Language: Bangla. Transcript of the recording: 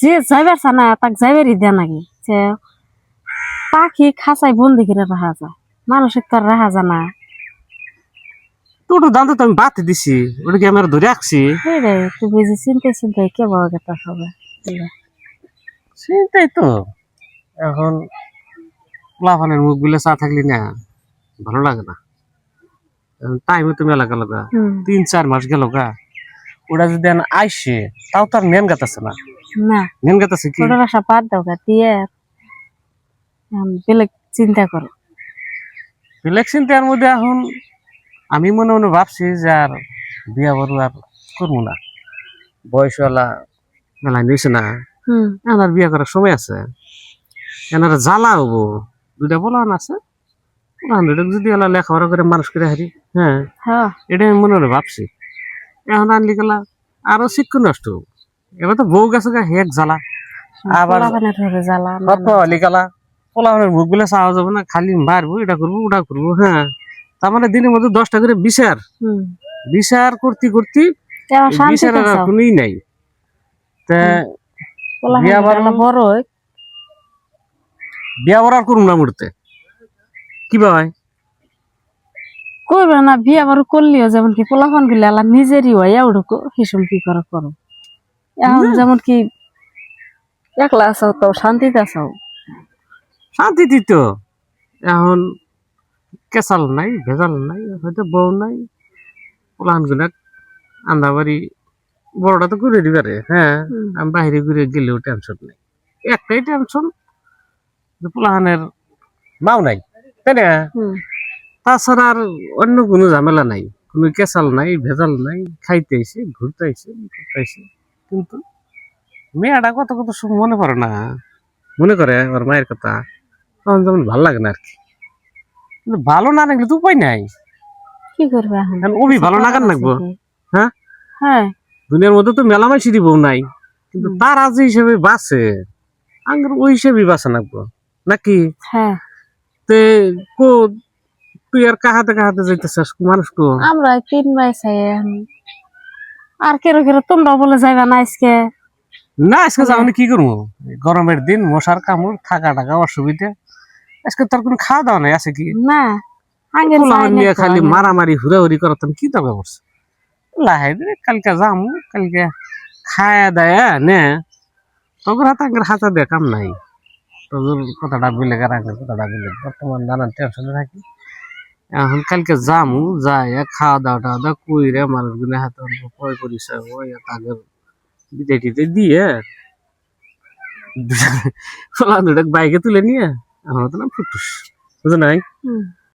যে যাইবার চানা তাক যাইবারই দেয় নাকি যে পাখি খাঁচায় বন্দি করে রাখা যায়, মানুষের তো আর রাখা যায় না। তোর দাম তো আমি বাতি দিছি, ওটা কি আমার ধরে রাখছি? রে তুই বুঝি চিন্তা চিন্তায় কে বড় কথা হবে। সেটাই তো, এখন পোলাপানের মুখ গুলো চা থাকলি না ভালো লাগে না। টাইমে তুমি এলাকা লগা 3-4 মাস গেল গা, ওটা যদি আইসে তাও তার নেন গাতাছে না। না নেন গাতাছে কি ছোট আশা বাদ দাও গা দিয়ে বেলেগ চিন্তা করো। ইলেকশন তার মধ্যে এখন আমি মনে মনে ভাবছি যে আর বিয়া বড় আর করবো না, বয়সওয়ালা মেলা নিয়েছে না, এনার বিয়া করার সময় আছে, এনার জ্বালা হবো। দুইটা বলান আছে, যদি এলা লেখাপড়া করে মানুষ করে হারি, হ্যাঁ এটা আমি মনে মনে ভাবছি। এখন আনলি গেলা আরো শিক্ষা নষ্ট, এবার তো বউ গেছে গা হেক জ্বালা, আবার লিখালা পোলাপানের মুখ গুলো চাওয়া যাবে না, খালি মারবো এটা করবো ওটা করবো। হ্যাঁ, তার মানে দিনের মধ্যে 10টা করে বিচার বিচার করতে করতে বিচারের আর কোনই নাই। বিয়া বড় আর করুন না মুহূর্তে কি ভাই করবে না বিয়ে আবার করলেও যেমন কি পোলাপান গুলো আল্লাহ নিজেরই হয় ওরকম হিসুম কি করে করো। এখন যেমন কি একলা আসাও তো শান্তিতে আসাও, শান্তি দিত। এখন কেঁচাল নাই ভেজাল নাই, হয়তো বউ নাই, পোলাহান গুলা আন্দা বাড়ি বড়টা তো ঘুরে দিবারে। হ্যাঁ, আমি বাইরে ঘুরে গেলেও টেনশন নেই, একটাই টেনশন যে পোলাহানের মাও নাই, তাই না? তাছাড়া আর অন্য কোনো ঝামেলা নাই, কোনো কেঁচাল নাই ভেজাল নাই, খাইতে আইসে ঘুরতে আইসে ঘুরতে আইসে। কিন্তু মেয়েটা কত কত মনে পড়ে না, মনে করে ওর মায়ের কথা, তখন যেমন ভালো লাগে না আর কি। কিন্তু ভালো না লাগলে তো উপায় নাই, কি করবে এখন ওবি ভালো না কান লাগবো। হ্যাঁ হ্যাঁ, দুনিয়ার মধ্যে তো মেলা মাইসি দিব নাই, কিন্তু তার আজ হিসেবে বাঁচে আঙ্গুর ওই হিসেবে বাঁচা লাগবো নাকি? হ্যাঁ, তে কো তুই আর কাহাতে কাহাতে যাইতেছিস মানুষ কো? আমরা 3 ভাই চাই আর কেরো কেরো তোমরা বলে যাইবা না আজকে? না আজকে যাও কি করবো, গরমের দিন মশার কামড়, থাকা টাকা অসুবিধা, আজকে তোর কোন খাওয়া দাওয়া নাই আছে কি? না নিয়ে খালি মারামারি হুড়াহুড়ি করতাম কি দরকার পড়ছে? লাহে কালকে যামু, কালকে খায়া দায়া নে তোর হাতে আঙ্গের হাতে দিয়ে কাম নাই। তোর কথাটা বিলে আঙ্গের কথাটা বিলে, বর্তমান নানান টেনশনে থাকি। এখন কালকে যামু, যাই খাওয়া দাওয়া টাওয়া দাওয়া কইরে মানুষগুলো হাতে অল্প পয় পরিচয় ওই তাদের বিদায় টিদায় দিয়ে দুটা বাইকে তুলে নিয়ে আমার তো নাম ফুটুস, বুঝো নাই?